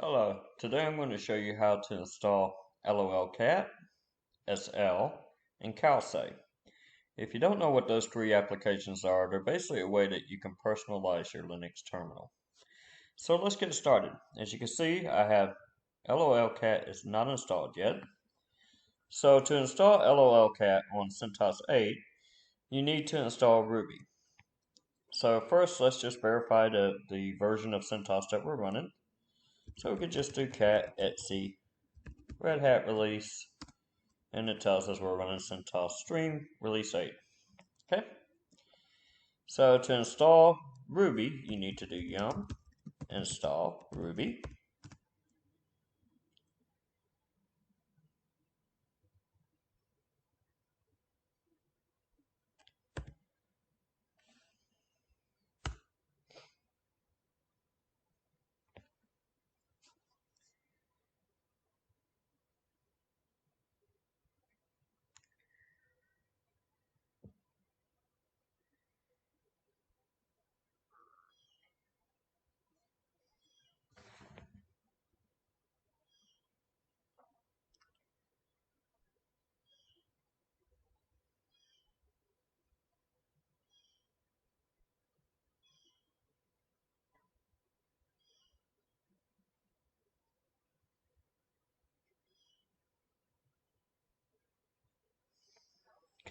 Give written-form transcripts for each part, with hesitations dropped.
Hello, today I'm going to show you how to install lolcat, SL, and cowsay. If you don't know what those three applications are, they're basically a way that you can personalize your Linux terminal. So let's get started. As you can see, I have lolcat is not installed yet. So to install lolcat on Centos 8, you need to install Ruby. So first, let's just verify the version of Centos that we're running. So we could just do cat etc Red Hat release, and it tells us we're running CentOS Stream release 8. Okay. So to install Ruby, you need to do yum install Ruby.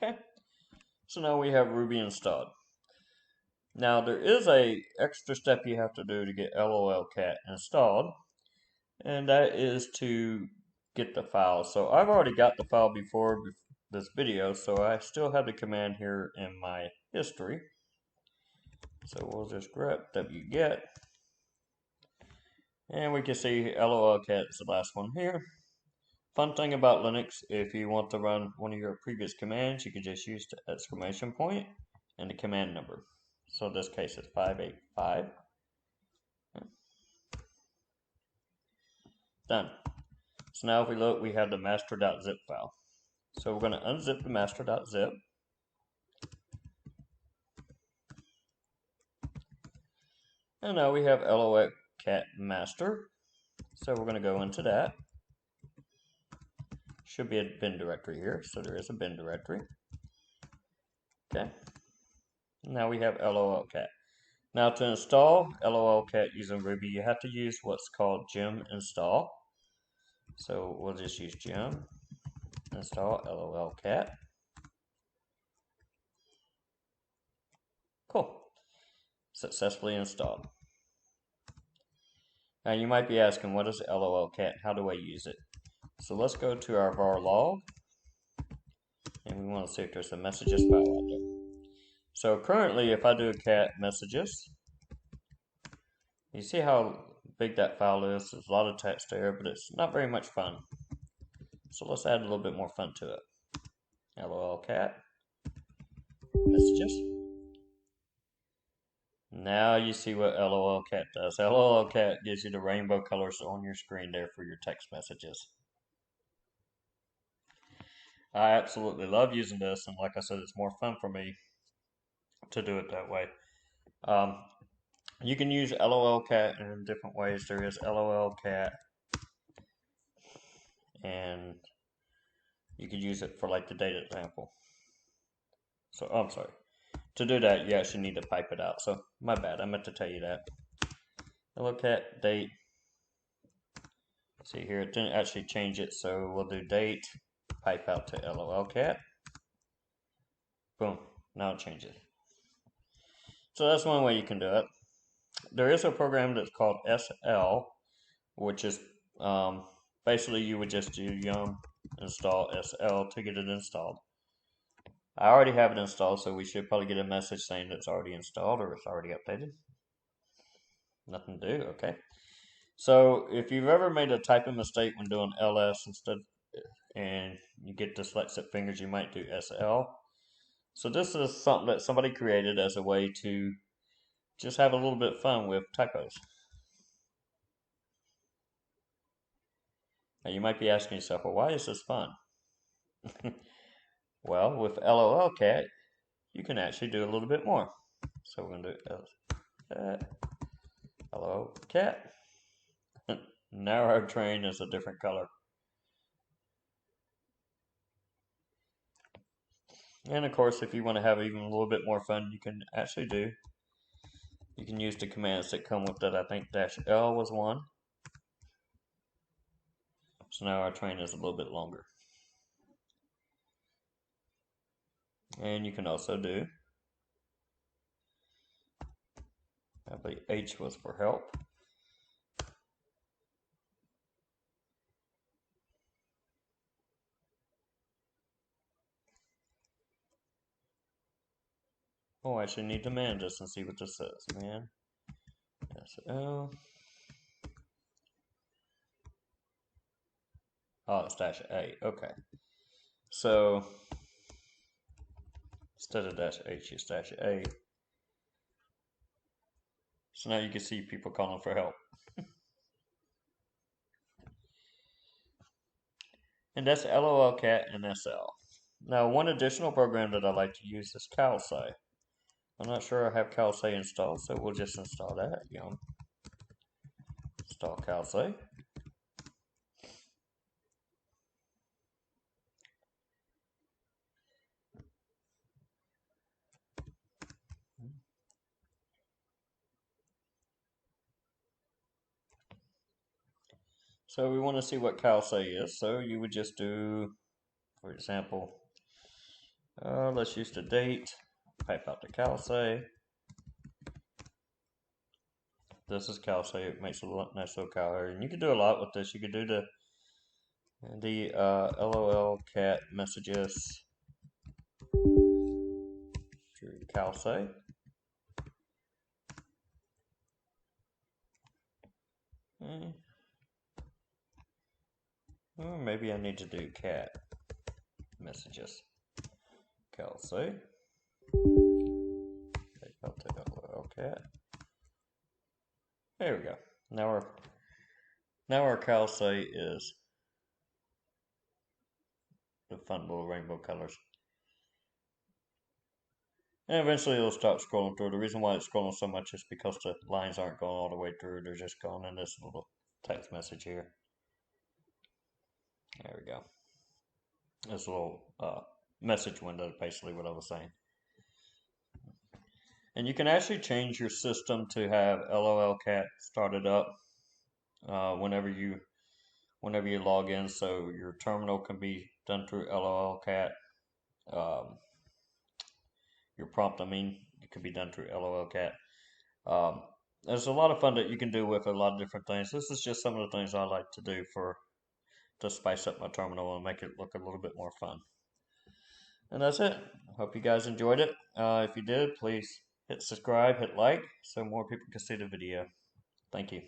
Okay. So now we have Ruby installed. Now there is a extra step you have to do to get lolcat installed, and that is to get the file. So I've already got the file before this video, so I still have the command here in my history. So we'll just grep wget, and we can see lolcat is the last one here. Fun thing about Linux, if you want to run one of your previous commands, you can just use the exclamation point and the command number. So in this case it's 585. Done. So now if we look, we have the master.zip file. So we're going to unzip the master.zip. And now we have lolcat master. So we're going to go into that. Should be a bin directory here. So there is a bin directory. Okay. Now we have lolcat. Now to install lolcat using Ruby, you have to use what's called gem install. So we'll just use gem install lolcat. Cool. Successfully installed. Now you might be asking, what is lolcat? How do I use it? So let's go to our var log, and we want to see if there's a messages file out there. So currently, if I do a cat messages, you see how big that file is. There's a lot of text there, but it's not very much fun. So let's add a little bit more fun to it. lolcat messages. Now you see what lolcat does. lolcat gives you the rainbow colors on your screen there for your text messages. I absolutely love using this, and like I said, it's more fun for me to do it that way. You can use lolcat in different ways. There is lolcat, and you could use it for like the date example. So, I'm sorry. To do that, you actually need to pipe it out. So, my bad. I meant to tell you that. lolcat date. See here, it didn't actually change it, so we'll do date, pipe out to lolcat. Boom. Now it changes. So that's one way you can do it. There is a program that's called SL, which is basically you would just do yum install SL to get it installed. I already have it installed, so we should probably get a message saying it's already installed or it's already updated. Nothing to do, okay. So if you've ever made a typing mistake when doing LS instead, and you get dyslexic fingers, you might do SL. So this is something that somebody created as a way to just have a little bit of fun with typos. Now you might be asking yourself, well, why is this fun? Well, with lolcat, you can actually do a little bit more. So we're going to do lolcat. Now our train is a different color. And of course, if you want to have even a little bit more fun, you can use the commands that come with it. I think -L was one. So now our train is a little bit longer. And you can also do, I believe H was for help. Oh, I actually need to man this and see what this says. Man, -L. Oh, it's -A. Okay. So instead of -H, it's -A. So now you can see people calling for help. And that's lolcat and SL. Now, one additional program that I like to use is cowsay. I'm not sure I have cowsay installed, so we'll just install that. Yum. Install cowsay. So we want to see what cowsay is. So you would just do, for example, let's use the date. Type out the cowsay. This is cowsay. It makes a nice little cow hair, and you can do a lot with this. You could do the lolcat messages through cowsay. Or maybe I need to do cat messages. Cowsay. I'll take a lolcat. There we go. Now our cowsay is the fun little rainbow colors. And eventually it'll start scrolling through. The reason why it's scrolling so much is because the lines aren't going all the way through. They're just going in this little text message here. There we go. This little message window, basically what I was saying. And you can actually change your system to have lolcat started up whenever you log in. So your terminal can be done through lolcat. Your prompt, it could be done through lolcat. There's a lot of fun that you can do with a lot of different things. This is just some of the things I like to do to spice up my terminal and make it look a little bit more fun. And that's it. Hope you guys enjoyed it. If you did, please hit subscribe, hit like, so more people can see the video. Thank you.